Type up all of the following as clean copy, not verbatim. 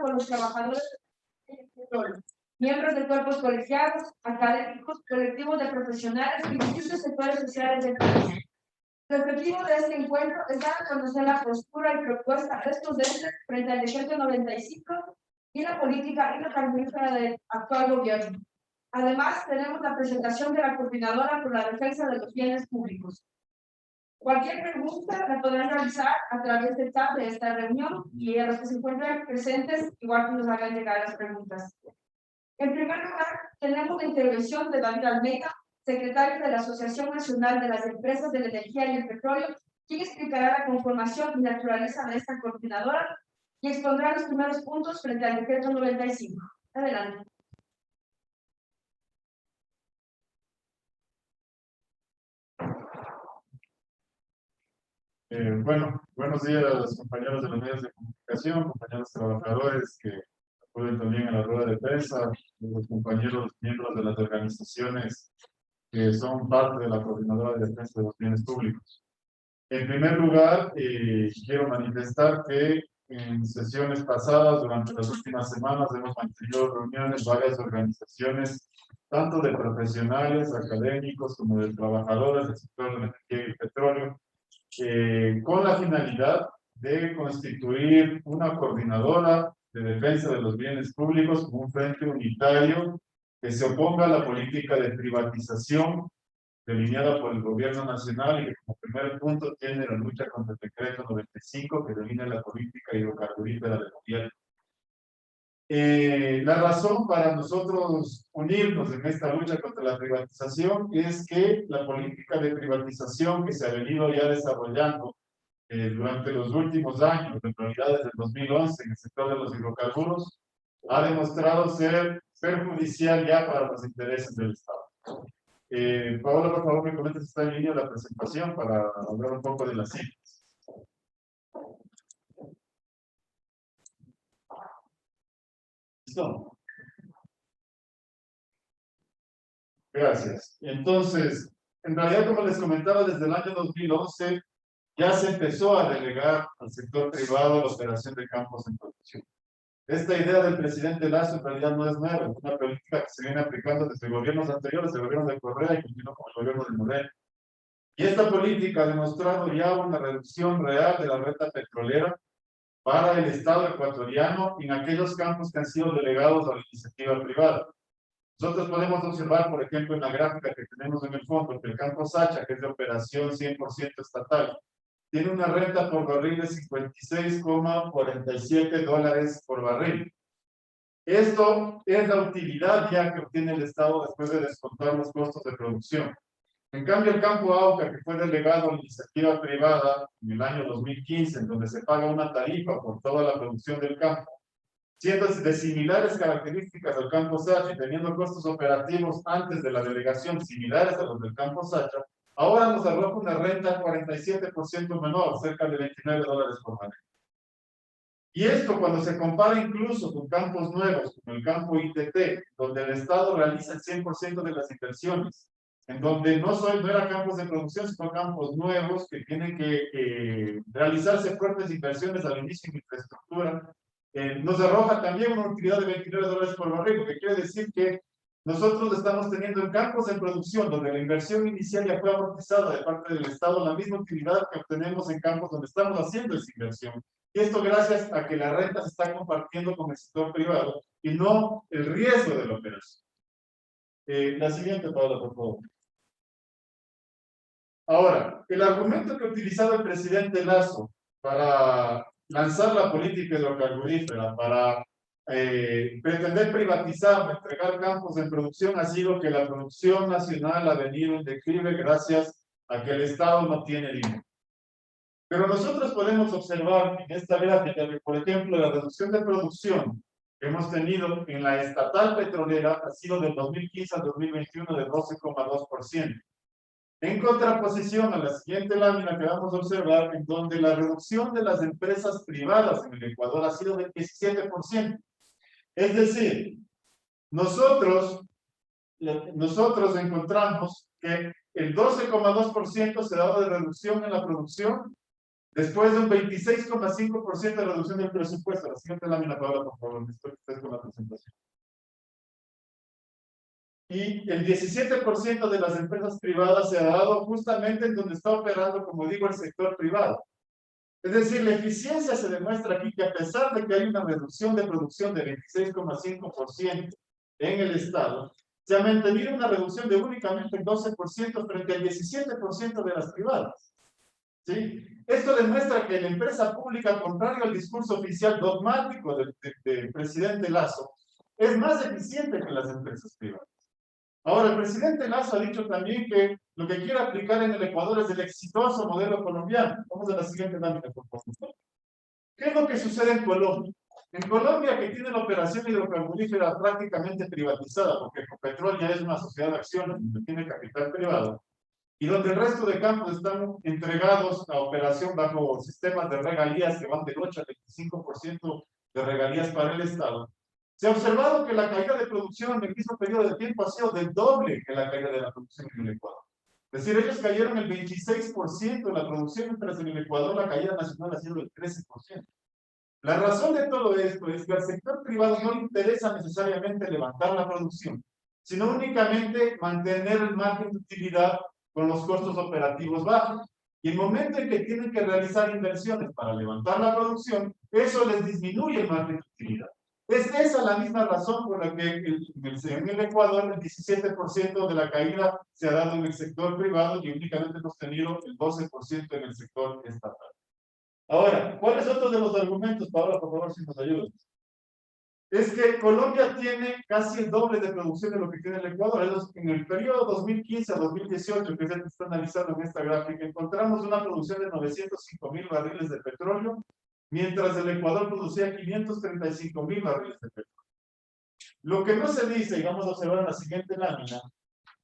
por los trabajadores del petróleo, miembros de cuerpos colegiados, académicos, colectivos de profesionales y distintos sectores sociales del país. El objetivo de este encuentro es dar a conocer la postura y propuesta de estos entes frente al decreto 95 y la política hidrocarburífera del actual gobierno. Además, tenemos la presentación de la Coordinadora por la Defensa de los Bienes Públicos. Cualquier pregunta la podrán realizar a través del chat de esta reunión y a los que se encuentran presentes, igual que nos hagan llegar las preguntas. En primer lugar, tenemos la intervención de David Almeida, secretario de la Asociación Nacional de las Empresas de la Energía y el Petróleo, quien explicará la conformación y naturaleza de esta coordinadora y expondrá los primeros puntos frente al decreto 95. Adelante. Bueno, buenos días, compañeros de los medios de comunicación, compañeros trabajadores que acuden también a la rueda de prensa, los compañeros miembros de las organizaciones que son parte de la Coordinadora de Defensa de los Bienes Públicos. En primer lugar, quiero manifestar que en sesiones pasadas, durante las últimas semanas, hemos mantenido reuniones varias organizaciones, tanto de profesionales, académicos, como de trabajadores del sector de la energía y el petróleo, con la finalidad de constituir una coordinadora de defensa de los bienes públicos como un frente unitario que se oponga a la política de privatización delineada por el gobierno nacional y que como primer punto tiene la lucha contra el decreto 95 que delinea la política hidrocarburífera del gobierno. La razón para nosotros unirnos en esta lucha contra la privatización es que la política de privatización que se ha venido ya desarrollando durante los últimos años, en realidad desde el 2011, en el sector de los hidrocarburos, ha demostrado ser perjudicial ya para los intereses del Estado. Paola, por favor, me comentes si está en línea la presentación para hablar un poco de las cifras. ¿Listo? Gracias. Entonces, en realidad, como les comentaba, desde el año 2011 ya se empezó a delegar al sector privado la operación de campos en producción. Esta idea del presidente Lasso en realidad no es nueva, es una política que se viene aplicando desde gobiernos anteriores, el gobierno de Correa y continuó con el gobierno de Moreno. Y esta política ha demostrado ya una reducción real de la renta petrolera para el Estado ecuatoriano en aquellos campos que han sido delegados a la iniciativa privada. Nosotros podemos observar, por ejemplo, en la gráfica que tenemos en el fondo, que el campo Sacha, que es de operación 100% estatal, tiene una renta por barril de $56,47 por barril. Esto es la utilidad ya que obtiene el Estado después de descontar los costos de producción. En cambio, el campo Auca, que fue delegado a la iniciativa privada en el año 2015, en donde se paga una tarifa por toda la producción del campo, siendo de similares características al campo Sacha y teniendo costos operativos antes de la delegación similares a los del campo Sacha, ahora nos arroja una renta 47% menor, cerca de $29 por barril. Y esto cuando se compara incluso con campos nuevos, como el campo ITT, donde el Estado realiza el 100% de las inversiones, en donde no era campos de producción, sino campos nuevos que tienen que realizarse fuertes inversiones al inicio en infraestructura, nos arroja también una utilidad de $29 por barril, lo que quiere decir que nosotros estamos teniendo en campos de producción donde la inversión inicial ya fue amortizada de parte del Estado, la misma utilidad que obtenemos en campos donde estamos haciendo esa inversión. Y esto gracias a que la renta se está compartiendo con el sector privado y no el riesgo de la operación. La siguiente, Paola, por favor. Ahora, el argumento que ha utilizado el presidente Lasso para lanzar la política hidrocarburífera, para pretender privatizar, entregar campos en producción, ha sido que la producción nacional ha venido en declive gracias a que el Estado no tiene dinero. Pero nosotros podemos observar en esta gráfica, por ejemplo, la reducción de producción que hemos tenido en la estatal petrolera ha sido del 2015 al 2021 de 12,2%. En contraposición a la siguiente lámina que vamos a observar, en donde la reducción de las empresas privadas en el Ecuador ha sido del 17%. Es decir, nosotros encontramos que el 12,2% se daba de reducción en la producción Después de un 26,5% de reducción del presupuesto. La siguiente lámina, Paola, por favor, después ustedes con la presentación. Y el 17% de las empresas privadas se ha dado justamente en donde está operando, como digo, el sector privado. Es decir, la eficiencia se demuestra aquí que a pesar de que hay una reducción de producción de 26,5% en el Estado, se ha mantenido una reducción de únicamente el 12% frente al 17% de las privadas. ¿Sí? Esto demuestra que la empresa pública, contrario al discurso oficial dogmático del presidente Lasso, es más eficiente que las empresas privadas. Ahora, el presidente Lasso ha dicho también que lo que quiere aplicar en el Ecuador es el exitoso modelo colombiano. Vamos a la siguiente lámina, por favor. ¿Qué es lo que sucede en Colombia? En Colombia, que tiene la operación hidrocarburífera prácticamente privatizada, porque Ecopetrol ya es una sociedad de acciones, donde tiene capital privado, y donde el resto de campos están entregados a operación bajo sistemas de regalías que van del 8 al 25% de regalías para el Estado. Se ha observado que la caída de producción en el mismo periodo de tiempo ha sido del doble que la caída de la producción en el Ecuador. Es decir, ellos cayeron el 26% de la producción, mientras en el Ecuador la caída nacional ha sido del 13%. La razón de todo esto es que al sector privado no le interesa necesariamente levantar la producción, sino únicamente mantener el margen de utilidad con los costos operativos bajos. Y el momento en que tienen que realizar inversiones para levantar la producción, eso les disminuye el margen de utilidad. Es esa la misma razón por la que en el Ecuador el 17% de la caída se ha dado en el sector privado y únicamente hemos tenido el 12% en el sector estatal. Ahora, ¿cuál es otro de los argumentos, Paola, por favor, si nos ayudas? Es que Colombia tiene casi el doble de producción de lo que tiene el Ecuador. En el periodo 2015 a 2018, que es el que está analizando en esta gráfica, encontramos una producción de 905,000 barriles de petróleo, mientras el Ecuador producía 535,000 barriles de petróleo. Lo que no se dice, y vamos a observar en la siguiente lámina,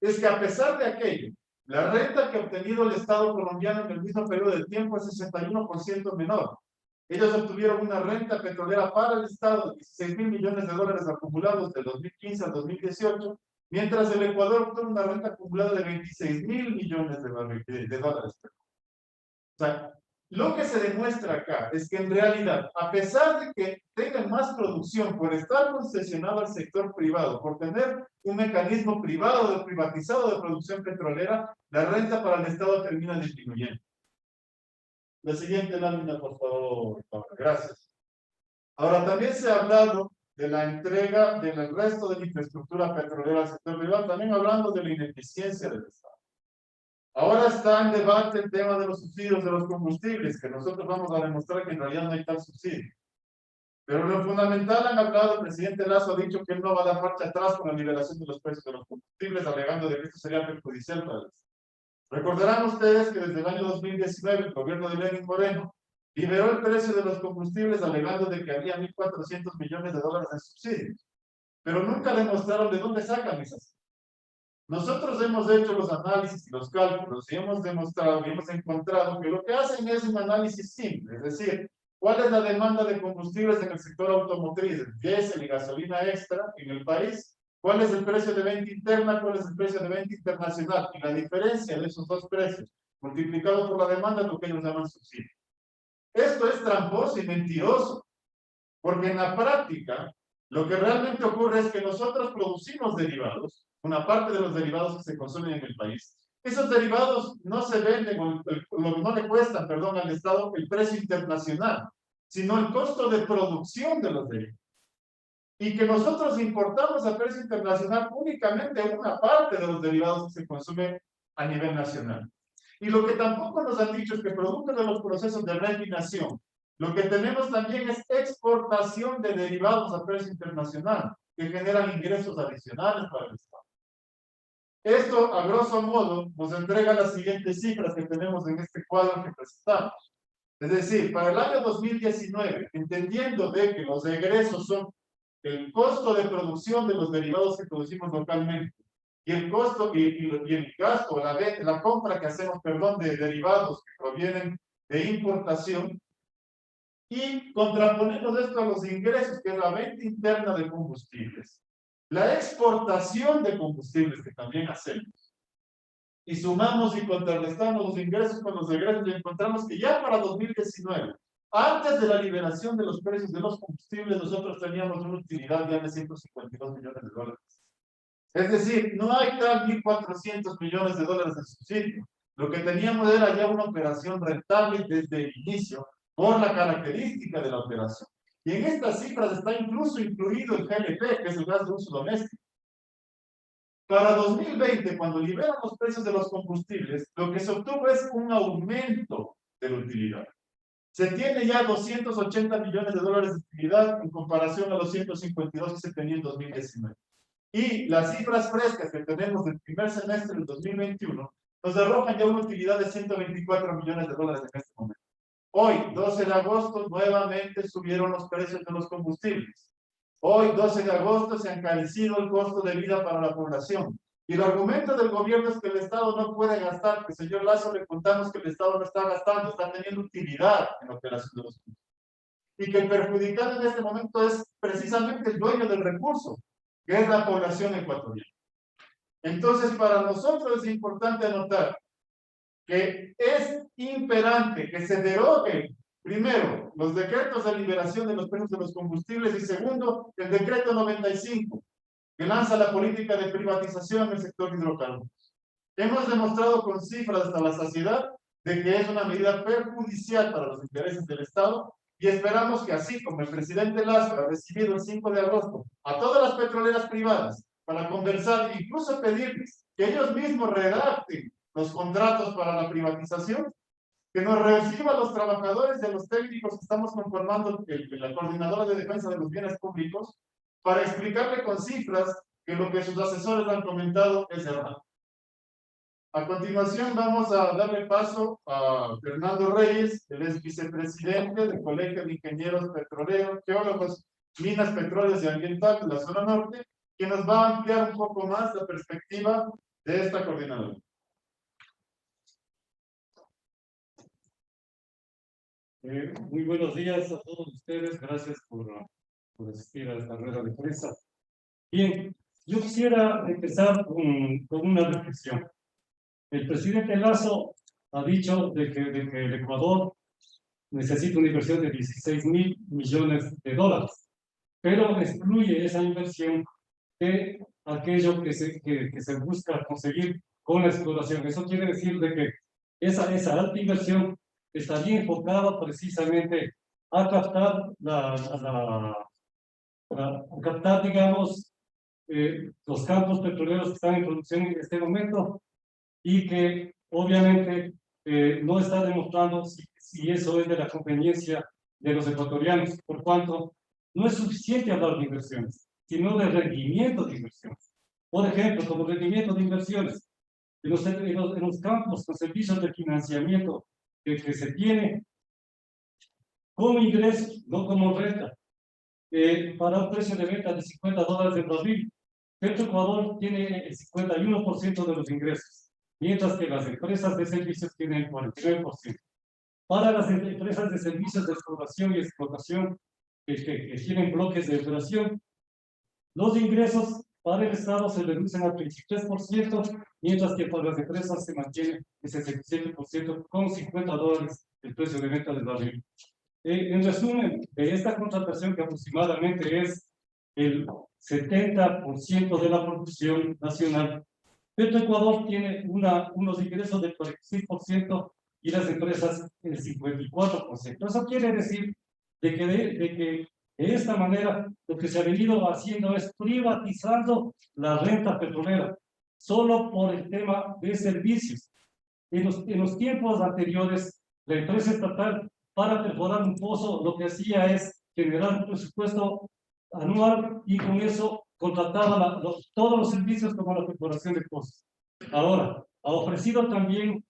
es que a pesar de aquello, la renta que ha obtenido el Estado colombiano en el mismo periodo de tiempo es 61% menor. Ellos obtuvieron una renta petrolera para el Estado de 16,000 millones de dólares acumulados de 2015 al 2018, mientras el Ecuador obtuvo una renta acumulada de 26,000 millones de dólares. O sea, lo que se demuestra acá es que en realidad, a pesar de que tengan más producción por estar concesionado al sector privado, por tener un mecanismo privado, privatizado de producción petrolera, la renta para el Estado termina disminuyendo. La siguiente lámina, por favor. Gracias. Ahora, también se ha hablado de la entrega del resto de la infraestructura petrolera al sector privado, también hablando de la ineficiencia del Estado. Ahora está en debate el tema de los subsidios de los combustibles, que nosotros vamos a demostrar que en realidad no hay tal subsidio. Pero lo fundamental han hablado, el presidente Lasso ha dicho que él no va a dar marcha atrás con la liberación de los precios de los combustibles, alegando de que esto sería perjudicial para el Estado. Recordarán ustedes que desde el año 2019 el gobierno de Lenín Moreno liberó el precio de los combustibles alegando de que había 1.400 millones de dólares en subsidios. Pero nunca demostraron de dónde sacan esas. Nosotros hemos hecho los análisis y los cálculos y hemos demostrado y hemos encontrado que lo que hacen es un análisis simple, es decir, ¿cuál es la demanda de combustibles en el sector automotriz, diésel y gasolina extra en el país? ¿Cuál es el precio de venta interna? ¿Cuál es el precio de venta internacional? Y la diferencia de esos dos precios, multiplicado por la demanda, es lo que ellos llaman subsidio. Esto es tramposo y mentiroso, porque en la práctica, lo que realmente ocurre es que nosotros producimos derivados, una parte de los derivados que se consumen en el país. Esos derivados no se venden, no le cuestan, perdón, al Estado el precio internacional, sino el costo de producción de los derivados. Y que nosotros importamos a precio internacional únicamente una parte de los derivados que se consumen a nivel nacional. Y lo que tampoco nos han dicho es que producto de los procesos de refinación, lo que tenemos también es exportación de derivados a precio internacional, que generan ingresos adicionales para el Estado. Esto, a grosso modo, nos entrega las siguientes cifras que tenemos en este cuadro que presentamos. Es decir, para el año 2019, entendiendo de que los egresos son el costo de producción de los derivados que producimos localmente y el costo y el gasto, la compra que hacemos, perdón, de derivados que provienen de importación, y contraponemos esto a los ingresos, que es la venta interna de combustibles, la exportación de combustibles que también hacemos, y sumamos y contrarrestamos los ingresos con los egresos y encontramos que ya para 2019, antes de la liberación de los precios de los combustibles, nosotros teníamos una utilidad ya de 152 millones de dólares. Es decir, no hay tal 1.400 millones de dólares de subsidio. Lo que teníamos era ya una operación rentable desde el inicio, por la característica de la operación. Y en estas cifras está incluso incluido el GLP, que es el gas de uso doméstico. Para 2020, cuando liberan los precios de los combustibles, lo que se obtuvo es un aumento de la utilidad. Se tiene ya 280 millones de dólares de utilidad en comparación a los 152 que se tenía en 2019. Y las cifras frescas que tenemos del primer semestre del 2021 nos arrojan ya una utilidad de 124 millones de dólares en este momento. Hoy, 12 de agosto, nuevamente subieron los precios de los combustibles. Hoy, 12 de agosto, se ha encarecido el costo de vida para la población. Y el argumento del gobierno es que el Estado no puede gastar, que señor Lazo le contamos que el Estado no está gastando, está teniendo utilidad en la operación de los combustibles. Y que el perjudicado en este momento es precisamente el dueño del recurso, que es la población ecuatoriana. Entonces, para nosotros es importante anotar que es imperante que se deroguen, primero, los decretos de liberación de los precios de los combustibles y segundo, el decreto 95, que lanza la política de privatización del sector hidrocarburos. Hemos demostrado con cifras hasta la saciedad de que es una medida perjudicial para los intereses del Estado y esperamos que así como el presidente Lazo ha recibido el 5 de agosto a todas las petroleras privadas para conversar e incluso pedirles que ellos mismos redacten los contratos para la privatización, que nos reciba a los trabajadores y a los técnicos que estamos conformando la Coordinadora de Defensa de los Bienes Públicos para explicarle con cifras que lo que sus asesores han comentado es errado. A continuación vamos a darle paso a Fernando Reyes, él es vicepresidente del Colegio de Ingenieros Petroleros, Geólogos, Minas, Petróleos y Ambiental de la zona norte, que nos va a ampliar un poco más la perspectiva de esta coordinadora. Muy buenos días a todos ustedes, gracias por asistir a esta rueda de prensa. Bien, yo quisiera empezar con una reflexión. El presidente Lazo ha dicho de que el Ecuador necesita una inversión de 16.000 millones de dólares, pero excluye esa inversión de aquello que se busca conseguir con la exploración. Eso quiere decir de que esa alta inversión estaría enfocada precisamente a captar, digamos, los campos petroleros que están en producción en este momento y que obviamente no está demostrando si eso es de la conveniencia de los ecuatorianos. Por cuanto no es suficiente hablar de inversiones, sino de rendimiento de inversiones. Por ejemplo, como rendimiento de inversiones, en los campos con servicios de financiamiento que se tiene como ingresos, no como renta, para un precio de venta de $50 de barril. Petroecuador tiene el 51% de los ingresos, mientras que las empresas de servicios tienen el 49%. Para las empresas de servicios de exploración y explotación que tienen bloques de operación, los ingresos para el Estado se reducen al 23%, mientras que para las empresas se mantiene el 67% con $50 el precio de venta del barril. En resumen, de esta contratación que aproximadamente es el 70% de la producción nacional, Petroecuador tiene unos ingresos del 46% y las empresas el 54%. Eso quiere decir de que de esta manera lo que se ha venido haciendo es privatizando la renta petrolera, solo por el tema de servicios. En los tiempos anteriores, la empresa estatal, para perforar un pozo, lo que hacía es generar un presupuesto anual y con eso contrataba todos los servicios como la perforación de pozos. Ahora, ha ofrecido también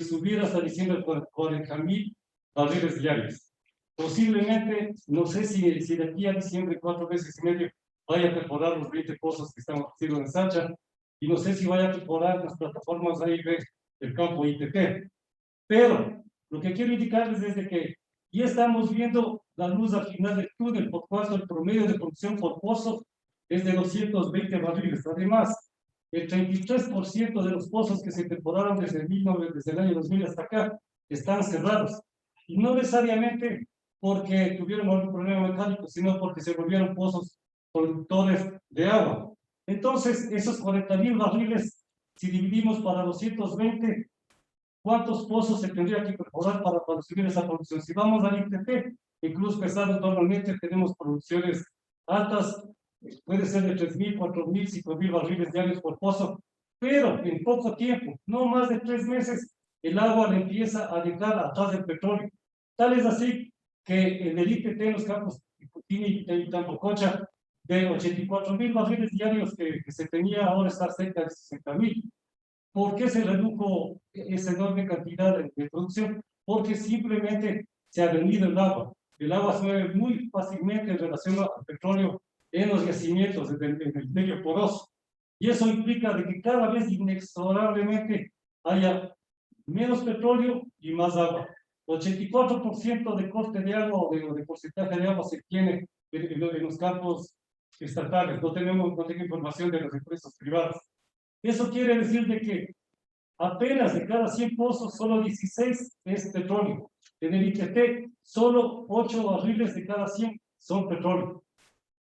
subir hasta diciembre 40.000 barriles diarios. Posiblemente, no sé si de aquí a diciembre 4 meses y medio vaya a perforar los 20 pozos que están ofrecidos en Sacha y no sé si vaya a perforar las plataformas A y B del campo ITP. Pero lo que quiero indicarles es de que ya estamos viendo la luz al final del túnel, por cuanto el promedio de producción por pozo es de 220 barriles. Además, el 33% de los pozos que se perforaron desde el año 2000 hasta acá están cerrados. Y no necesariamente porque tuvieron algún problema mecánico, sino porque se volvieron pozos productores de agua. Entonces, esos 40.000 barriles, si dividimos para 220, ¿cuántos pozos se tendría que perforar para subir esa producción? Si vamos al ITP, en Cruz Pesado normalmente tenemos producciones altas, puede ser de 3.000, 4.000, 5.000 barriles diarios por pozo, pero en poco tiempo, no más de 3 meses, el agua le empieza a llegar atrás del petróleo. Tal es así que en el ITP, en los campos Putini y Tampococha, de 84.000 barriles diarios que se tenía, ahora está cerca de 60.000. ¿Por qué se redujo esa enorme cantidad de producción? Porque simplemente se ha vendido el agua. El agua se mueve muy fácilmente en relación al petróleo en los yacimientos, en el medio poroso. Y eso implica de que cada vez inexorablemente haya menos petróleo y más agua. 84% de corte de agua o de porcentaje de agua se tiene en los campos estatales. No tengo información de las empresas privadas. Eso quiere decir de que apenas de cada 100 pozos, solo 16 es petróleo. En el ITP, solo 8 barriles de cada 100 son petróleo.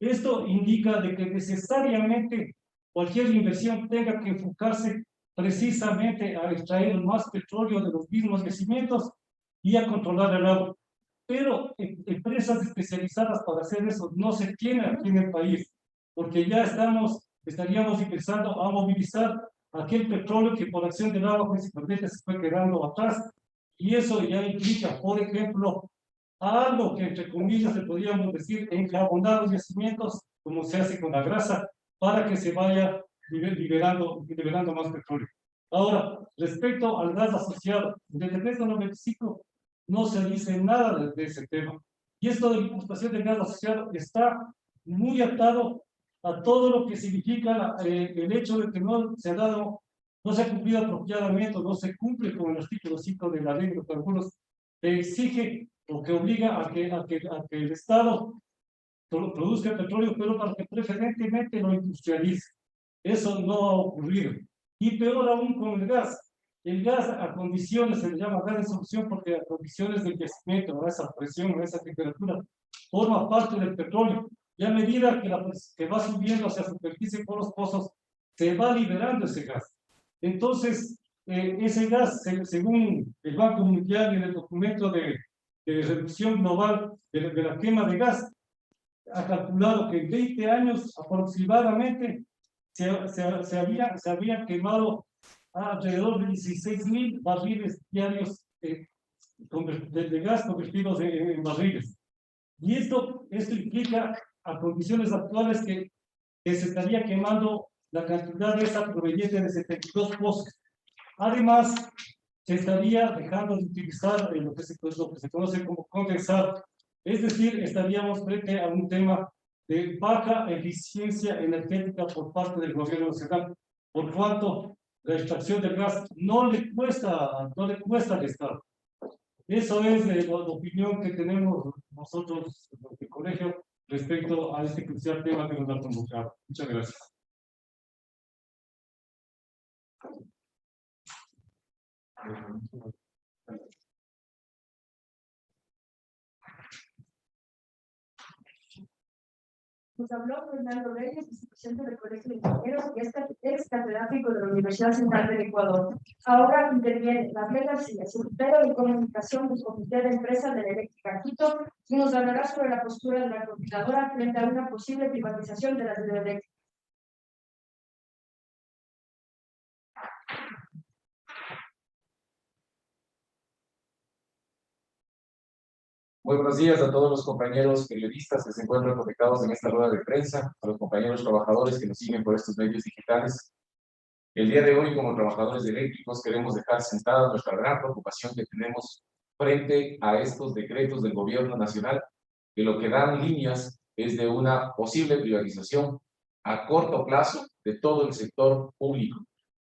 Esto indica de que necesariamente cualquier inversión tenga que enfocarse precisamente a extraer más petróleo de los mismos yacimientos y a controlar el agua. Pero empresas especializadas para hacer eso no se tienen aquí en el país, porque ya estaríamos empezando a movilizar aquel petróleo que por acción del agua principalmente se fue quedando atrás, y eso ya implica, por ejemplo, algo que entre comillas le podríamos decir enjabonar los yacimientos, como se hace con la grasa, para que se vaya liberando más petróleo. Ahora, respecto al gas asociado, en el decreto 95 no se dice nada de ese tema. Y esto de la importación de gas asociado está muy atado a todo lo que significa el hecho de que no se ha cumplido apropiadamente, no se cumple con el artículo 5 de la ley de hidrocarburos, que exige o que obliga a que el Estado produzca petróleo, pero para que preferentemente lo industrialice. Eso no ha ocurrido. Y peor aún con el gas. El gas a condiciones, se le llama gas de solución porque a condiciones de crecimiento, a esa presión, a esa temperatura, forma parte del petróleo. Y a medida que va subiendo hacia la superficie por los pozos, se va liberando ese gas. Entonces, ese gas, según el Banco Mundial y en el documento de reducción global de la quema de gas, ha calculado que en 20 años aproximadamente se había quemado alrededor de 16.000 barriles diarios de gas convertidos en barriles. Y esto implica a condiciones actuales que se estaría quemando la cantidad de esa proveniente de 72 pozos. Además, se estaría dejando de utilizar lo que se conoce como condensado. Es decir, estaríamos frente a un tema de baja eficiencia energética por parte del gobierno nacional, por cuanto la extracción del gas no le cuesta al Estado. Eso es la opinión que tenemos nosotros del colegio respecto a este crucial tema que nos ha convocado. Muchas gracias. Nos habló Fernando Reyes, vicepresidente del Colegio de Ingenieros y ex catedrático de la Universidad Central del Ecuador. Ahora interviene Gabriel García, secretario de Comunicación del Comité de Empresa de la Eléctrica Quito, y nos hablará sobre la postura de la coordinadora frente a una posible privatización de las hidroeléctricas. Muy buenos días a todos los compañeros periodistas que se encuentran conectados en esta rueda de prensa, a los compañeros trabajadores que nos siguen por estos medios digitales. El día de hoy, como trabajadores eléctricos, queremos dejar sentada nuestra gran preocupación que tenemos frente a estos decretos del gobierno nacional, que lo que dan líneas es de una posible privatización a corto plazo de todo el sector público.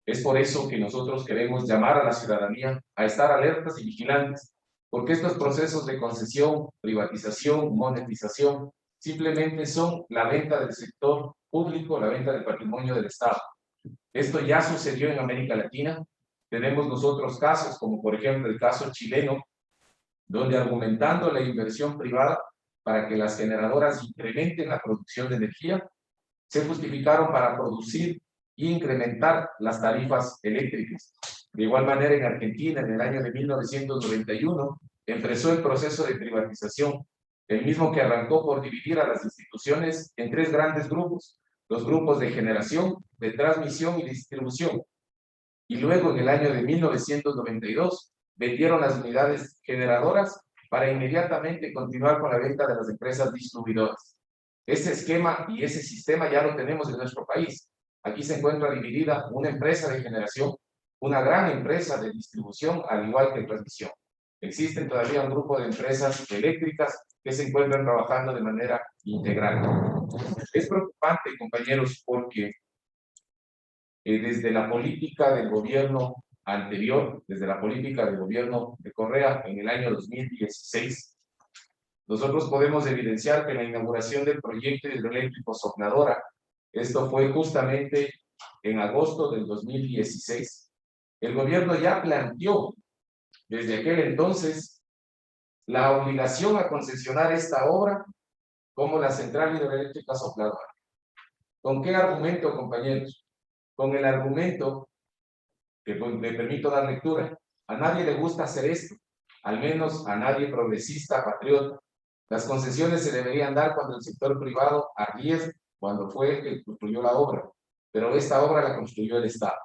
Es por eso que nosotros queremos llamar a la ciudadanía a estar alertas y vigilantes, porque estos procesos de concesión, privatización, monetización, simplemente son la venta del sector público, la venta del patrimonio del Estado. Esto ya sucedió en América Latina. Tenemos nosotros casos, como por ejemplo el caso chileno, donde argumentando la inversión privada para que las generadoras incrementen la producción de energía, se justificaron para producir e incrementar las tarifas eléctricas. De igual manera, en Argentina, en el año de 1991, empezó el proceso de privatización, el mismo que arrancó por dividir a las instituciones en tres grandes grupos: los grupos de generación, de transmisión y distribución. Y luego, en el año de 1992, vendieron las unidades generadoras para inmediatamente continuar con la venta de las empresas distribuidoras. Ese esquema y ese sistema ya lo tenemos en nuestro país. Aquí se encuentra dividida una empresa de generación, una gran empresa de distribución, al igual que de transmisión. Existen todavía un grupo de empresas eléctricas que se encuentran trabajando de manera integral. Es preocupante, compañeros, porque desde la política del gobierno anterior, desde la política del gobierno de Correa en el año 2016, nosotros podemos evidenciar que la inauguración del proyecto hidroeléctrico Sopladora, esto fue justamente en agosto del 2016, el gobierno ya planteó desde aquel entonces la obligación a concesionar esta obra como la central hidroeléctrica Sopladora. ¿Con qué argumento, compañeros? Con el argumento que me permito dar lectura. A nadie le gusta hacer esto, al menos a nadie progresista, patriota. Las concesiones se deberían dar cuando el sector privado arriesga, cuando fue el que construyó la obra, pero esta obra la construyó el Estado.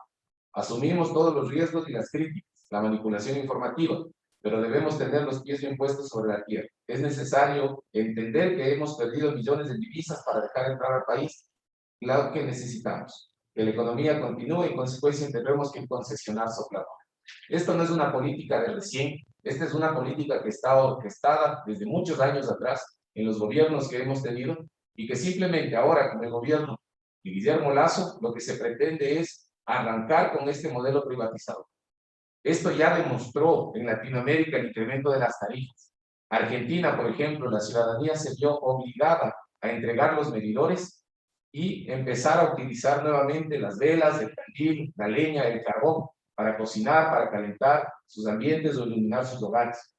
Asumimos todos los riesgos y las críticas, la manipulación informativa, pero debemos tener los pies bien puestos sobre la tierra. Es necesario entender que hemos perdido millones de divisas para dejar entrar al país. Claro que necesitamos que la economía continúe y en consecuencia tendremos que concesionar Sopladora. Esto no es una política de recién, esta es una política que está orquestada desde muchos años atrás en los gobiernos que hemos tenido y que simplemente ahora con el gobierno de Guillermo Lasso lo que se pretende es arrancar con este modelo privatizador. Esto ya demostró en Latinoamérica el incremento de las tarifas. Argentina, por ejemplo, la ciudadanía se vio obligada a entregar los medidores y empezar a utilizar nuevamente las velas, el candil, la leña, el carbón, para cocinar, para calentar sus ambientes o iluminar sus hogares.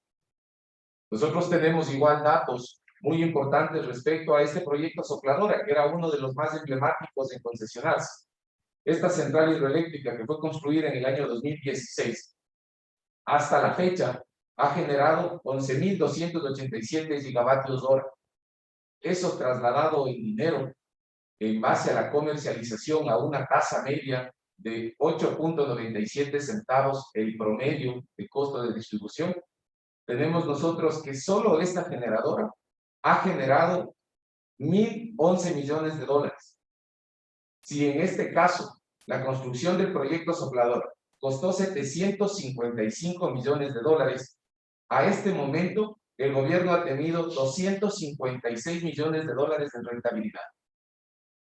Nosotros tenemos igual datos muy importantes respecto a este proyecto Sopladora, que era uno de los más emblemáticos en concesionarse. Esta central hidroeléctrica, que fue construida en el año 2016, hasta la fecha ha generado 11.287 gigavatios hora. Eso trasladado en dinero en base a la comercialización a una tasa media de 8.97 centavos el promedio de costo de distribución, tenemos nosotros que solo esta generadora ha generado 1.011 millones de dólares. Si en este caso la construcción del proyecto Sopladora costó 755 millones de dólares, a este momento el gobierno ha tenido 256 millones de dólares en rentabilidad.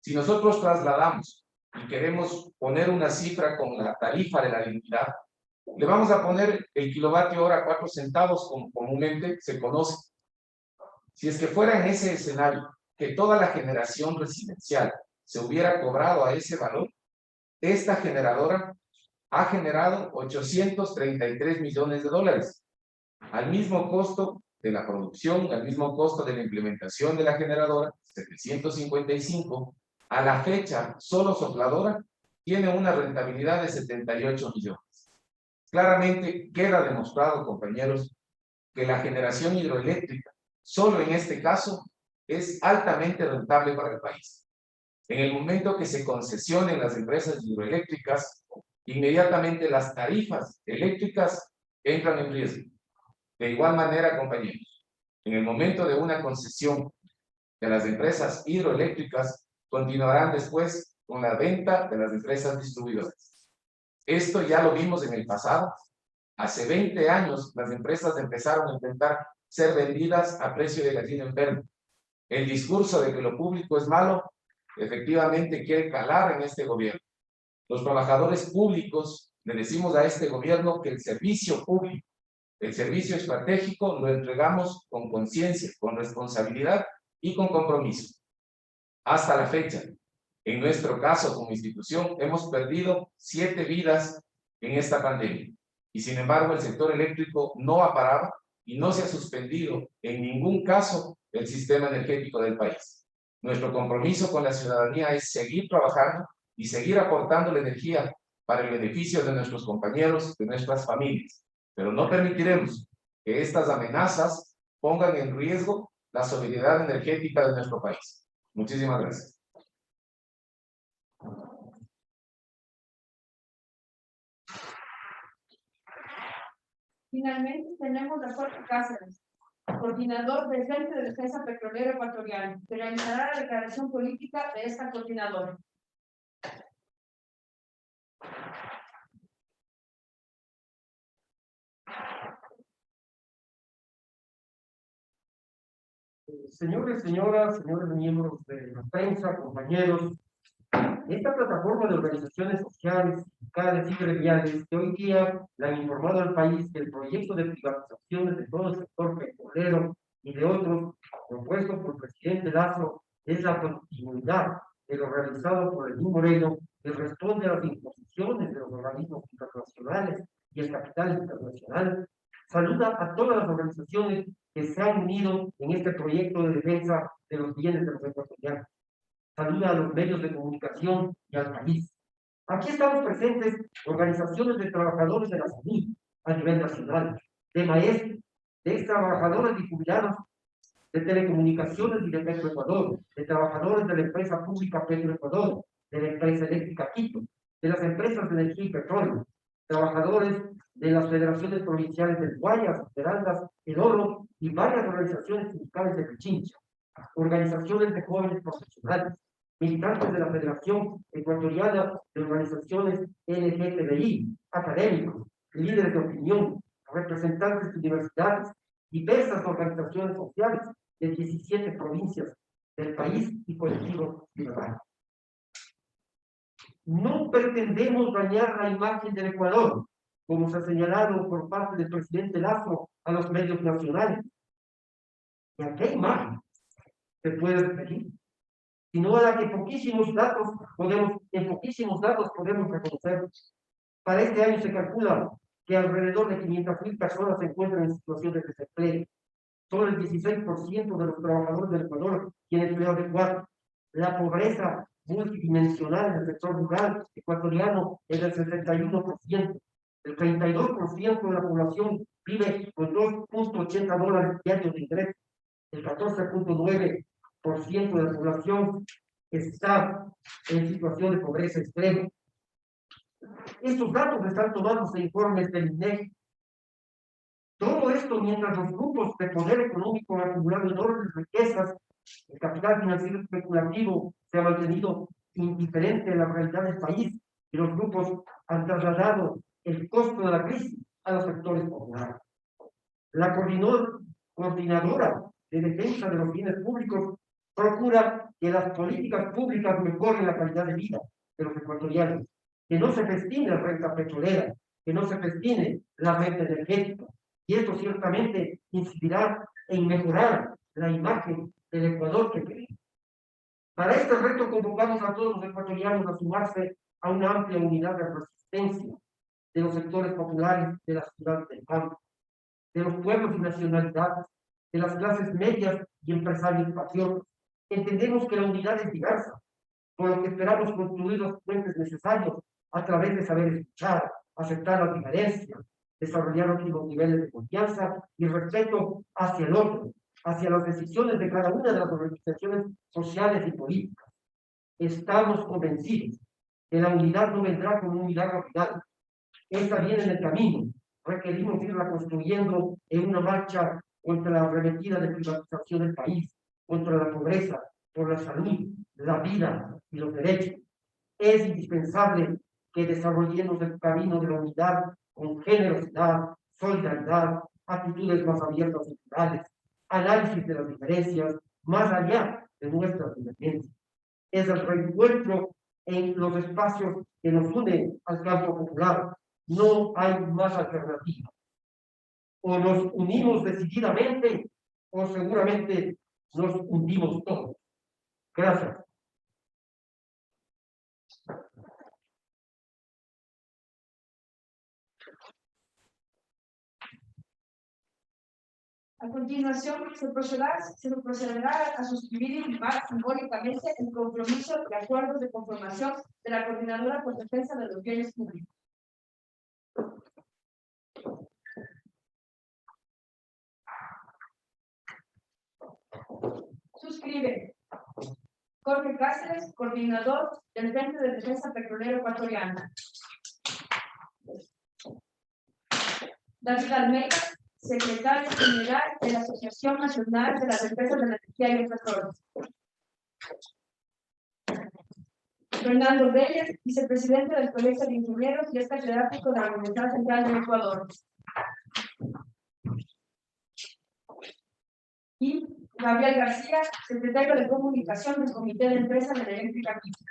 Si nosotros trasladamos y queremos poner una cifra con la tarifa de la dignidad, le vamos a poner el kilovatio hora a 4 centavos, como comúnmente se conoce. Si es que fuera en ese escenario que toda la generación residencial se hubiera cobrado a ese valor, esta generadora ha generado 833 millones de dólares, al mismo costo de la producción, al mismo costo de la implementación de la generadora, 755. A la fecha, solo Sopladora tiene una rentabilidad de 78 millones. Claramente queda demostrado, compañeros, que la generación hidroeléctrica, solo en este caso, es altamente rentable para el país. En el momento que se concesionen las empresas hidroeléctricas, inmediatamente las tarifas eléctricas entran en riesgo. De igual manera, compañeros, en el momento de una concesión de las empresas hidroeléctricas, continuarán después con la venta de las empresas distribuidoras. Esto ya lo vimos en el pasado. Hace 20 años las empresas empezaron a intentar ser vendidas a precio de gallina enferma. El discurso de que lo público es malo, efectivamente quiere calar en este gobierno. Los trabajadores públicos le decimos a este gobierno que el servicio público, el servicio estratégico, lo entregamos con conciencia, con responsabilidad y con compromiso. Hasta la fecha, En nuestro caso, como institución, hemos perdido 7 vidas en esta pandemia. Y sin embargo, el sector eléctrico no ha parado y no se ha suspendido en ningún caso el sistema energético del país. Nuestro compromiso con la ciudadanía es seguir trabajando y seguir aportando la energía para el beneficio de nuestros compañeros, de nuestras familias. Pero no permitiremos que estas amenazas pongan en riesgo la solidaridad energética de nuestro país. Muchísimas gracias. Finalmente tenemos a Jorge Cáceres, coordinador del Frente de Defensa Petrolera Ecuatorial, que realizará la declaración política de esta coordinadora. Señores, señoras, señores miembros de la prensa, compañeros, esta plataforma de organizaciones sociales, sindicales y gremiales que hoy día le han informado al país que el proyecto de privatizaciones de todo el sector petrolero y de otros propuesto por el presidente Lazo es la continuidad de lo realizado por el Moreno, que responde a las imposiciones de los organismos internacionales y el capital internacional. Saluda a todas las organizaciones que se han unido en este proyecto de defensa de los bienes de los ecuatorianos. Saluda a los medios de comunicación y al país. Aquí estamos presentes organizaciones de trabajadores de la salud a nivel nacional, de maestros, de ex trabajadores y jubilados de telecomunicaciones y de Petroecuador, de trabajadores de la empresa pública Petroecuador, de la empresa eléctrica Quito, de las empresas de energía y petróleo, trabajadores de las federaciones provinciales del Guayas, Esmeraldas, El Oro y varias organizaciones sindicales de Pichincha, organizaciones de jóvenes profesionales, militantes de la Federación Ecuatoriana de Organizaciones LGTBI, académicos, líderes de opinión, representantes de universidades, diversas organizaciones sociales de 17 provincias del país y colectivos ciudadanos. No pretendemos dañar la imagen del Ecuador, como se ha señalado por parte del presidente Lazo a los medios nacionales. ¿Y a qué imagen se puede referir? Sino a la que en poquísimos datos podemos reconocer. Para este año se calcula que alrededor de 500.000 personas se encuentran en situación de desempleo. Solo el 16% de los trabajadores del Ecuador tiene empleo adecuado. La pobreza multidimensional en el sector rural ecuatoriano es del 61%. El 32% de la población vive con $2.80 diarios de ingreso. El 14.9% de la población está en situación de pobreza extrema. Estos datos están tomados de informes del INEGI. Todo esto mientras los grupos de poder económico han acumulado enormes riquezas, el capital financiero especulativo se ha mantenido indiferente a la realidad del país y los grupos han trasladado el costo de la crisis a los sectores populares. La coordinadora de defensa de los bienes públicos procura que las políticas públicas mejoren la calidad de vida de los ecuatorianos, que no se festine renta petrolera, que no se festine la renta energética, y esto ciertamente incidirá en mejorar la imagen del Ecuador que queremos. Para este reto convocamos a todos los ecuatorianos a sumarse a una amplia unidad de resistencia de los sectores populares de las ciudades del campo, de los pueblos y nacionalidades, de las clases medias y empresarios patriotas. Entendemos que la unidad es diversa, por lo que esperamos construir los puentes necesarios a través de saber escuchar, aceptar las diferencias, desarrollar óptimos niveles de confianza y respeto hacia el otro, hacia las decisiones de cada una de las organizaciones sociales y políticas. Estamos convencidos que la unidad no vendrá como un milagro final. Esta viene en el camino. Requerimos irla construyendo en una marcha contra la arremetida de privatización del país, contra la pobreza, por la salud, la vida y los derechos. Es indispensable que desarrollemos el camino de la unidad con generosidad, solidaridad, actitudes más abiertas y plurales, análisis de las diferencias, más allá de nuestras divergencias. Es el reencuentro en los espacios que nos unen al campo popular. No hay más alternativa. O nos unimos decididamente, o seguramente nos hundimos todos. Gracias. A continuación, se procederá a suscribir y firmar simbólicamente el compromiso de acuerdos de conformación de la Coordinadora por Defensa de los Bienes Públicos. Suscribe Jorge Cáceres, coordinador del Frente de Defensa Petrolero Ecuatoriano. David Almeida, secretario general de la Asociación Nacional de las Empresas de la Energía y el Petróleo. Fernando Reyes, vicepresidente del Colegio de Ingenieros y catedrático de la Universidad Central del Ecuador. Y Gabriel García, secretario de Comunicación del Comité de Empresa de la Eléctrica Química.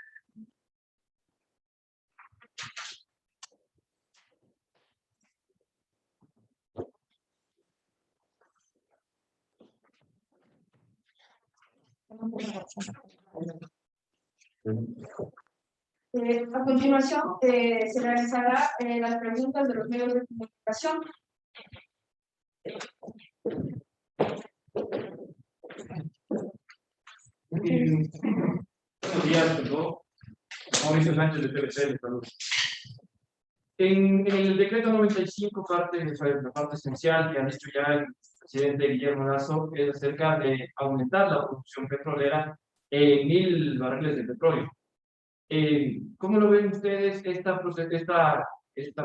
A continuación, se realizará las preguntas de los medios de comunicación. Buenos días, perdón. Mauricio Sánchez de TVC de Salud. En el decreto 95, la parte esencial que ha dicho ya el presidente Guillermo Lasso es acerca de aumentar la producción petrolera en 1.000 barriles de petróleo. ¿Cómo lo ven ustedes esta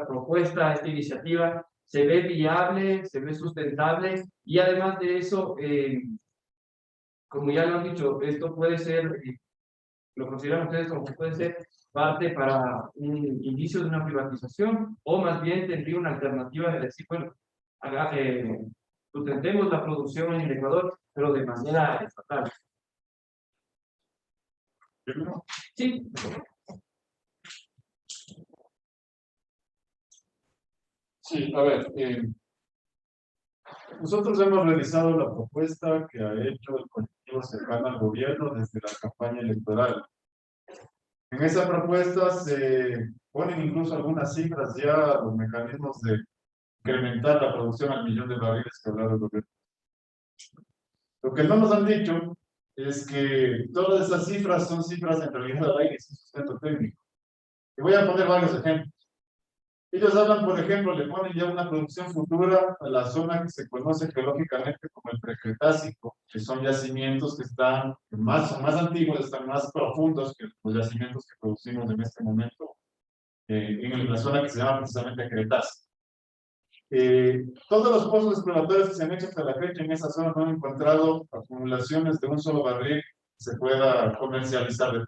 propuesta, esta iniciativa? ¿Se ve viable, se ve sustentable? Y además de eso, como ya lo han dicho, esto puede ser, lo consideran ustedes como que puede ser parte para un inicio de una privatización, o más bien tendría una alternativa de decir, bueno, sustentemos la producción en el Ecuador, pero de manera estatal. Sí. Sí, a ver, nosotros hemos realizado la propuesta que ha hecho el colectivo cercano al gobierno desde la campaña electoral. En esa propuesta se ponen incluso algunas cifras ya, los mecanismos de incrementar la producción al 1.000.000 de barriles que hablaba el gobierno. Lo que no nos han dicho es que todas esas cifras son cifras en realidad al aire sin sustento técnico. Y voy a poner varios ejemplos. Ellos hablan, por ejemplo, le ponen ya una producción futura a la zona que se conoce geológicamente como el Precretácico, que son yacimientos que son más antiguos, están más profundos que los yacimientos que producimos en este momento en la zona que se llama precisamente Cretácico. Todos los pozos exploratorios que se han hecho hasta la fecha en esa zona no han encontrado acumulaciones de un solo barril que se pueda comercializar.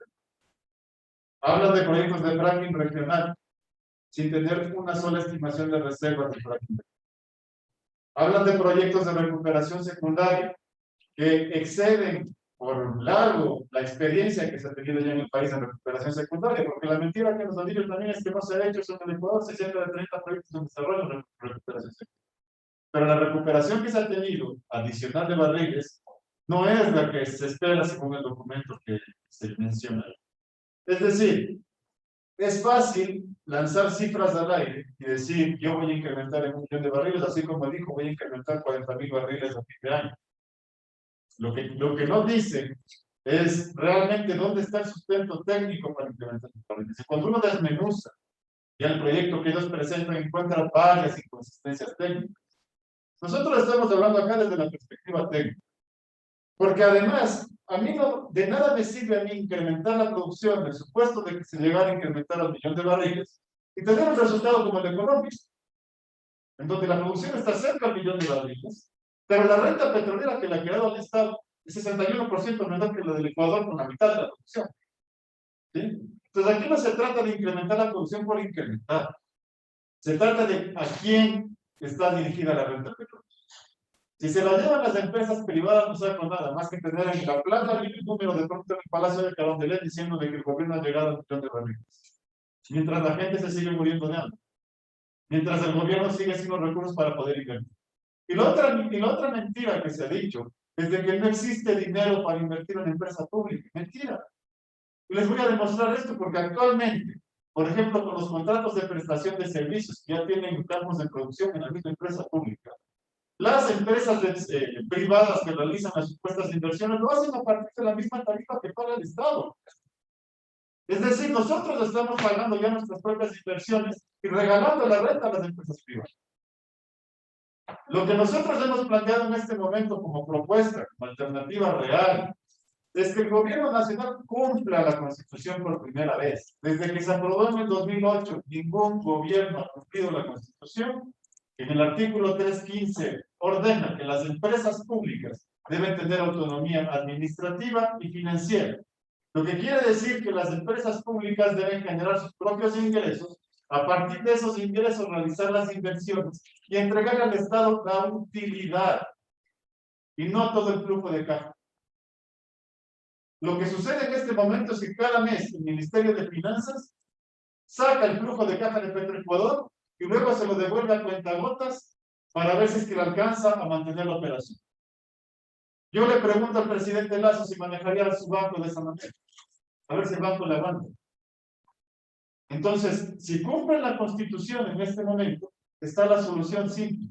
Hablan de proyectos de fracking regional, sin tener una sola estimación de reservas de fracking. Hablan de proyectos de recuperación secundaria que exceden por largo la experiencia que se ha tenido ya en el país en recuperación secundaria, porque la mentira que nos han dicho también es que no se ha hecho, en el Ecuador se cerca de 30 proyectos en desarrollo de recuperación secundaria. Pero la recuperación que se ha tenido, adicional de barriles, no es la que se espera según el documento que se menciona. Es decir, es fácil lanzar cifras al aire y decir, yo voy a incrementar en 1.000.000 de barriles, así como dijo, voy a incrementar 40.000 barriles a fin de año. Lo que no dicen es realmente dónde está el sustento técnico para incrementar los barriles. Y cuando uno desmenuza ya el proyecto que ellos presentan, encuentra varias inconsistencias técnicas. Nosotros estamos hablando acá desde la perspectiva técnica. Porque además, a mí de nada me sirve a mí incrementar la producción del supuesto de que se llegara a incrementar al 1.000.000 de barriles y tener un resultado como el económico, en donde la producción está cerca al 1.000.000 de barriles, pero la renta petrolera que le ha quedado al Estado es 61% menor que la del Ecuador con la mitad de la producción. ¿Sí? Entonces aquí no se trata de incrementar la producción por incrementar. Se trata de a quién está dirigida la renta petrolera. Si se la llevan las empresas privadas, no sabe con nada más que tener en la planta el número de pronto en el Palacio de Carondelet diciendo de que el gobierno ha llegado al 1.000.000 de barriles. Mientras la gente se sigue muriendo de hambre. Mientras el gobierno sigue sin los recursos para poder invertir. Y la otra mentira que se ha dicho es de que no existe dinero para invertir en empresa pública. Mentira. Y les voy a demostrar esto porque actualmente, por ejemplo, con los contratos de prestación de servicios que ya tienen campos de producción en la misma empresa pública, Las empresas privadas que realizan las supuestas inversiones lo hacen a partir de la misma tarifa que paga el Estado. Es decir, nosotros estamos pagando ya nuestras propias inversiones y regalando la renta a las empresas privadas. Lo que nosotros hemos planteado en este momento como propuesta, como alternativa real, es que el gobierno nacional cumpla la Constitución por primera vez. Desde que se aprobó en el 2008, ningún gobierno ha cumplido la Constitución. En el artículo 315 ordena que las empresas públicas deben tener autonomía administrativa y financiera. Lo que quiere decir que las empresas públicas deben generar sus propios ingresos, a partir de esos ingresos realizar las inversiones y entregar al Estado la utilidad y no todo el flujo de caja. Lo que sucede en este momento es que cada mes el Ministerio de Finanzas saca el flujo de caja de Petroecuador y luego se lo devuelve a cuentagotas para ver si es que le alcanza a mantener la operación. Yo le pregunto al presidente Lasso si manejaría su banco de esa manera. A ver si el banco le aguanta. Entonces, si cumplen la Constitución en este momento, está la solución simple.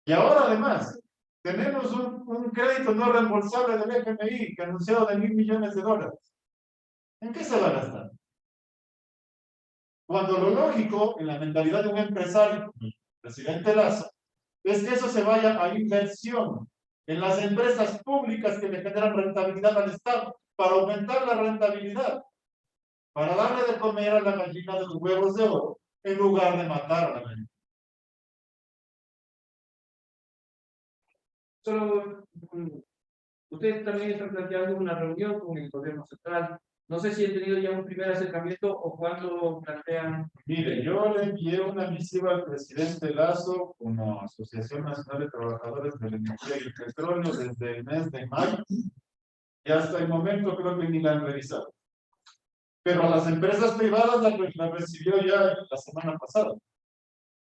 Y ahora además, tenemos un crédito no reembolsable del FMI que ha anunciado de $1.000 millones. ¿En qué se va a gastar? Cuando lo lógico, en la mentalidad de un empresario, el presidente Lasso, es que eso se vaya a inversión en las empresas públicas que le generan rentabilidad al Estado, para aumentar la rentabilidad, para darle de comer a la gallina de los huevos de oro, en lugar de matar a la gallina. Solo, ustedes también están planteando una reunión con el gobierno central. No sé si han tenido ya un primer acercamiento o cuándo plantean. Mire, yo le envié una misiva al presidente Lasso como Asociación Nacional de Trabajadores de la Energía y el Petróleo desde el mes de mayo y hasta el momento creo que ni la han revisado. Pero a las empresas privadas la recibió ya la semana pasada.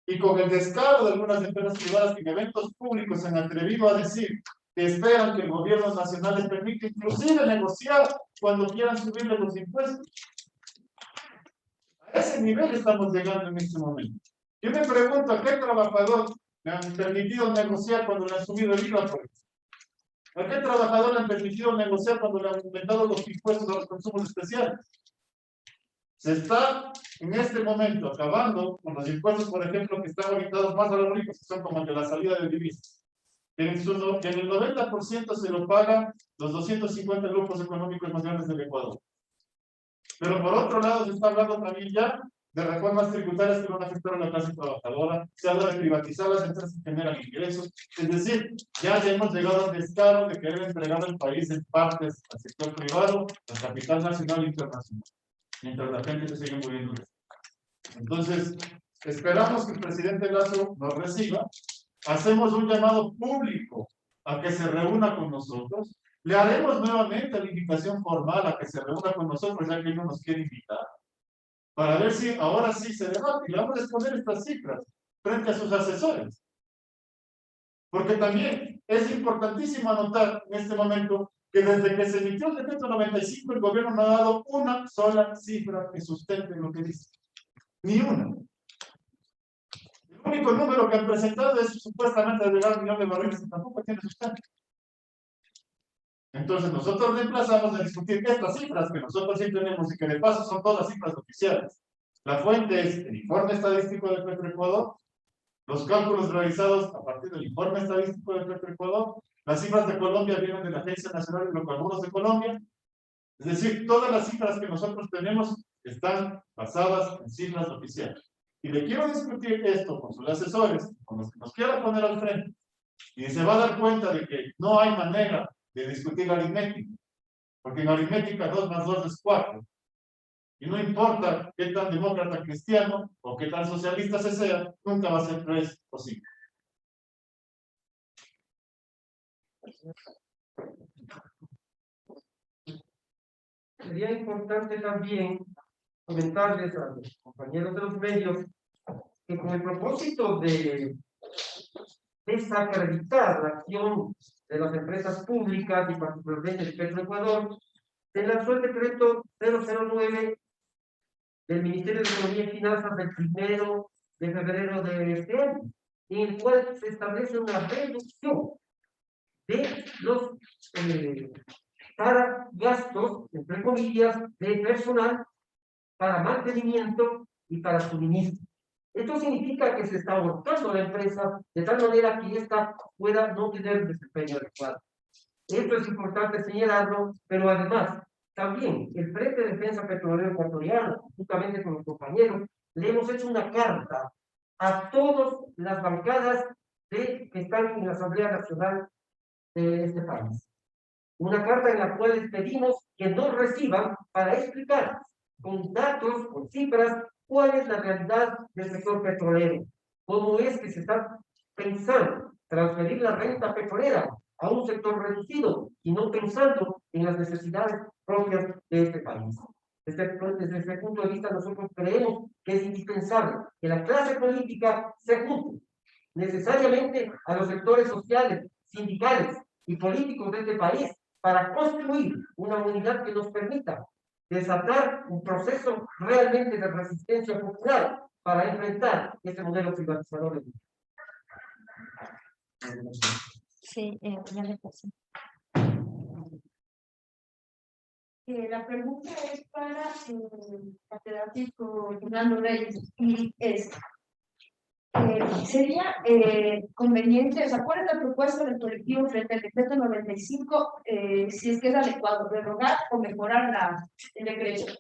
Y con el descaro de algunas empresas privadas que en eventos públicos se han atrevido a decir que esperan que el gobierno nacional les permita inclusive negociar cuando quieran subirle los impuestos. A ese nivel estamos llegando en este momento. Yo me pregunto a qué trabajador le han permitido negociar cuando le han subido el IVA. ¿A qué trabajador le han permitido negociar cuando le han aumentado los impuestos a los consumos especiales? Se está en este momento acabando con los impuestos, por ejemplo, que están orientados más a los ricos, que son como el de la salida de divisas. En el 90% se lo pagan los 250 grupos económicos más grandes del Ecuador. Pero por otro lado se está hablando también ya de reformas tributarias que van a afectar a la clase trabajadora, se habla de privatizar las empresas que generan ingresos, es decir, ya hemos llegado al descaro de querer entregar al país en partes al sector privado, al capital nacional e internacional, mientras la gente se sigue muriendo. Entonces, esperamos que el presidente Lasso nos reciba, hacemos un llamado público a que se reúna con nosotros, le haremos nuevamente la invitación formal a que se reúna con nosotros, ya que él no nos quiere invitar, para ver si ahora sí se debate. Y le vamos a exponer estas cifras frente a sus asesores. Porque también es importantísimo anotar en este momento que desde que se emitió el decreto 95, el gobierno no ha dado una sola cifra que sustente lo que dice. Ni una. El único número que han presentado es supuestamente de llegar a 1 millón de barriles, que tampoco tiene sustento. Entonces nosotros reemplazamos a discutir estas cifras que nosotros sí tenemos y que de paso son todas cifras oficiales. La fuente es el informe estadístico de Petroecuador, los cálculos realizados a partir del informe estadístico de Petroecuador, las cifras de Colombia vienen de la Agencia Nacional de Hidrocarburos de Colombia. Es decir, todas las cifras que nosotros tenemos están basadas en cifras oficiales. Y le quiero discutir esto con sus asesores, con los que nos quieran poner al frente, y se va a dar cuenta de que no hay manera de discutir aritmética, porque en aritmética 2 más 2 es 4. Y no importa qué tan demócrata cristiano o qué tan socialista se sea, nunca va a ser 3 o 5. Sería importante también comentarles a los compañeros de los medios que con el propósito de desacreditar la acción de las empresas públicas y particularmente el Petroecuador, se lanzó el decreto 009 del Ministerio de Economía y Finanzas del 1 de febrero de este año, en el cual se establece una reducción de los para gastos, entre comillas, de personal para mantenimiento y para suministro. Esto significa que se está ahorcando la empresa de tal manera que ésta pueda no tener desempeño adecuado. Esto es importante señalarlo, pero además, también el Frente de Defensa Petrolero Ecuatoriano, juntamente con los compañeros, le hemos hecho una carta a todas las bancadas que están en la Asamblea Nacional de este país. Una carta en la cual les pedimos que nos reciban para explicar con datos, con cifras, cuál es la realidad del sector petrolero, cómo es que se está pensando transferir la renta petrolera a un sector reducido y no pensando en las necesidades propias de este país. Desde este punto de vista, nosotros creemos que es indispensable que la clase política se junte necesariamente a los sectores sociales, sindicales y políticos de este país para construir una unidad que nos permita desatar un proceso realmente de resistencia popular para enfrentar este modelo privatizador. Sí, ya le pasé. La pregunta es para el catedrático Fernando Reyes y es, ¿sería conveniente, o sea, cuál es la propuesta del colectivo frente al decreto 95, si es que es adecuado, derogar o mejorar el decreto?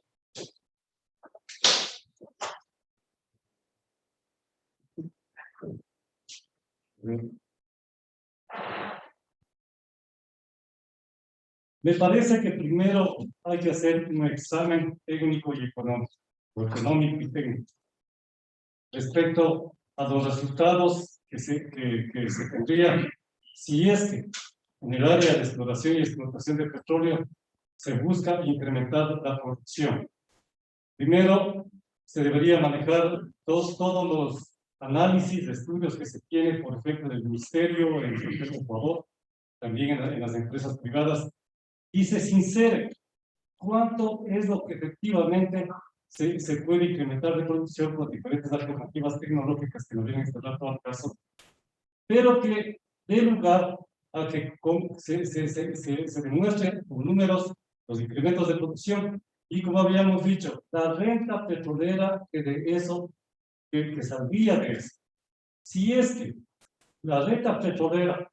Me parece que primero hay que hacer un examen técnico y económico, o económico y técnico, respecto a los resultados que se tendrían si es que en el área de exploración y explotación de petróleo se busca incrementar la producción. Primero, se debería manejar todos los análisis, estudios que se tienen por efecto del Ministerio, en el Ecuador, también en las empresas privadas, y se sincere cuánto es lo que efectivamente se puede incrementar de producción con diferentes alternativas tecnológicas que nos vienen a instalar todo el caso, pero que dé lugar a que se demuestren con números los incrementos de producción y, como habíamos dicho, la renta petrolera que de eso, que saldría de eso. Si es que la renta petrolera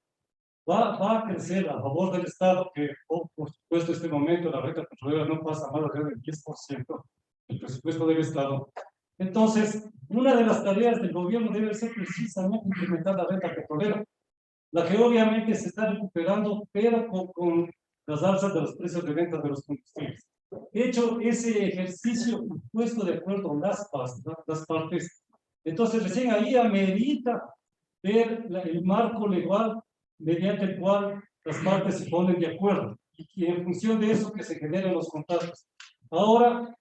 va a crecer a favor del Estado, que por supuesto en este momento la renta petrolera no pasa más allá del 10% del presupuesto del Estado. Entonces, una de las tareas del gobierno debe ser precisamente implementar la renta petrolera, la que obviamente se está recuperando, pero con las alzas de los precios de venta de los combustibles. Hecho ese ejercicio puesto de acuerdo las partes, entonces recién ahí amerita ver el marco legal mediante el cual las partes se ponen de acuerdo y en función de eso que se generen los contratos. Ahora,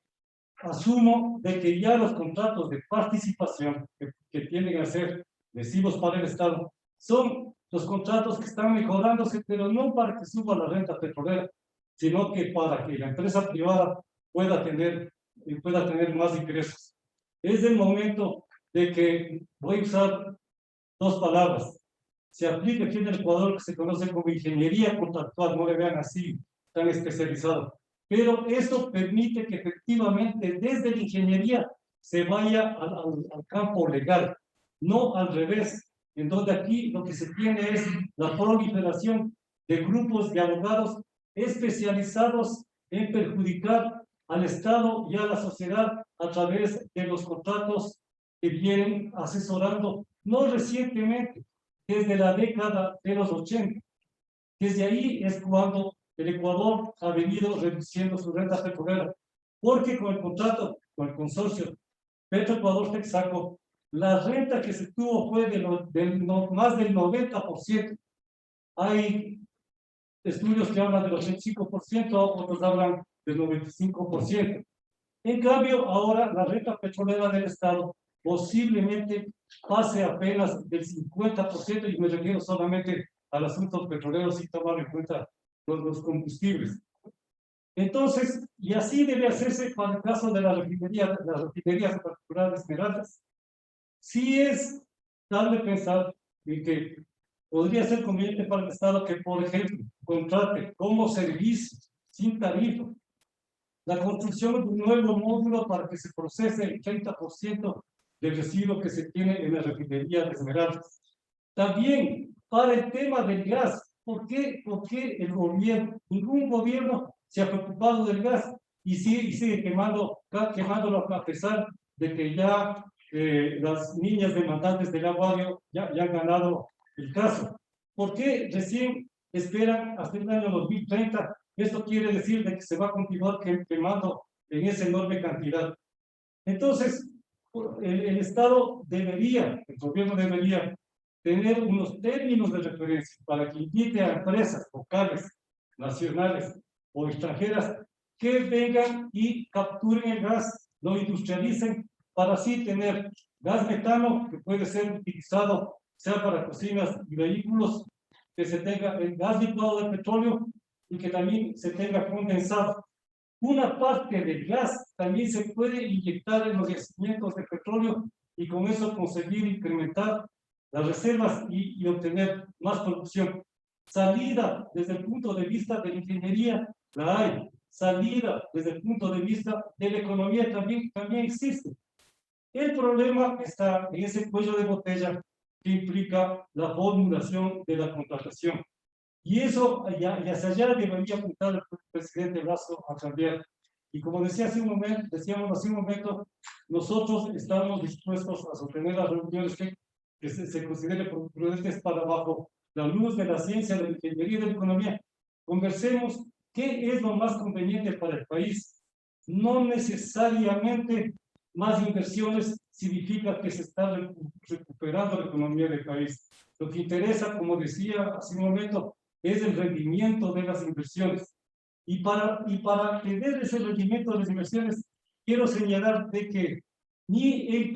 asumo de que ya los contratos de participación que tienden a ser lesivos para el Estado son los contratos que están mejorándose, pero no para que suba la renta petrolera, sino que para que la empresa privada pueda tener más ingresos. Es el momento de que, voy a usar dos palabras, se aplica aquí en el Ecuador que se conoce como ingeniería contractual, no le vean así, tan especializado. Pero eso permite que efectivamente desde la ingeniería se vaya al campo legal, no al revés, en donde aquí lo que se tiene es la proliferación de grupos de abogados especializados en perjudicar al Estado y a la sociedad a través de los contratos que vienen asesorando, no recientemente, desde la década de los 80. Desde ahí es cuando el Ecuador ha venido reduciendo su renta petrolera, porque con el contrato, con el consorcio Petroecuador-Texaco, la renta que se tuvo fue más del 90%. Hay estudios que hablan del 85%, otros hablan del 95%. En cambio, ahora la renta petrolera del Estado posiblemente pase apenas del 50%, y me refiero solamente al asunto petrolero sin tomar en cuenta los combustibles. Entonces, y así debe hacerse para el caso de las refinerías particulares Esmeraldas. Si es tal de pensar en que podría ser conveniente para el Estado que, por ejemplo, contrate como servicio, sin tarifa, la construcción de un nuevo módulo para que se procese el 30% del residuo que se tiene en la refinería de Esmeraldas. También para el tema del gas. ¿Por qué el gobierno, ningún gobierno se ha preocupado del gas y sigue quemándolo a pesar de que ya las niñas demandantes del aguario ya han ganado el caso? ¿Por qué recién esperan hasta el año 2030? Esto quiere decir de que se va a continuar quemando en esa enorme cantidad. Entonces, el Estado debería, el gobierno debería tener unos términos de referencia para que invite a empresas locales, nacionales o extranjeras que vengan y capturen el gas, lo industrialicen para así tener gas metano que puede ser utilizado sea para cocinas y vehículos, que se tenga el gas licuado de petróleo y que también se tenga condensado. Una parte del gas también se puede inyectar en los yacimientos de petróleo y con eso conseguir incrementar las reservas y obtener más producción. Salida desde el punto de vista de la ingeniería la hay. Salida desde el punto de vista de la economía también existe. El problema está en ese cuello de botella que implica la formulación de la contratación. Y eso, ya hacia allá debería apuntar el presidente Lasso a cambiar. Y como decíamos hace un momento, nosotros estamos dispuestos a sostener las reuniones que se considere prudentes para, bajo la luz de la ciencia, de la ingeniería y de la economía, conversemos qué es lo más conveniente para el país. No necesariamente más inversiones significa que se está recuperando la economía del país. Lo que interesa, como decía hace un momento, es el rendimiento de las inversiones. Y para tener ese rendimiento de las inversiones, quiero señalar de que ni el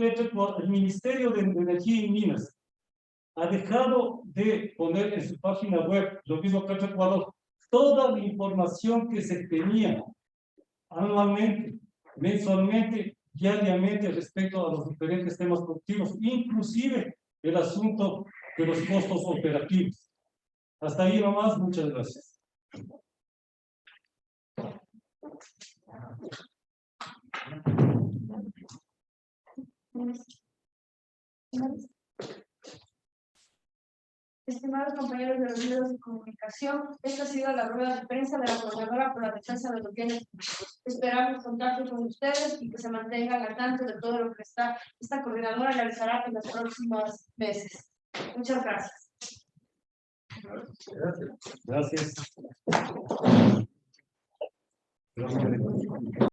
Ministerio de Energía y Minas ha dejado de poner en su página web, lo mismo que Ecuador, toda la información que se tenía anualmente, mensualmente, diariamente respecto a los diferentes temas productivos, inclusive el asunto de los costos operativos. Hasta ahí nomás, muchas gracias. Estimados compañeros de los medios de comunicación, esta ha sido la rueda de prensa de la coordinadora por la defensa de los bienes públicos. Esperamos contar con ustedes y que se mantengan al tanto de todo lo que esta coordinadora realizará en los próximos meses. Muchas gracias. Gracias.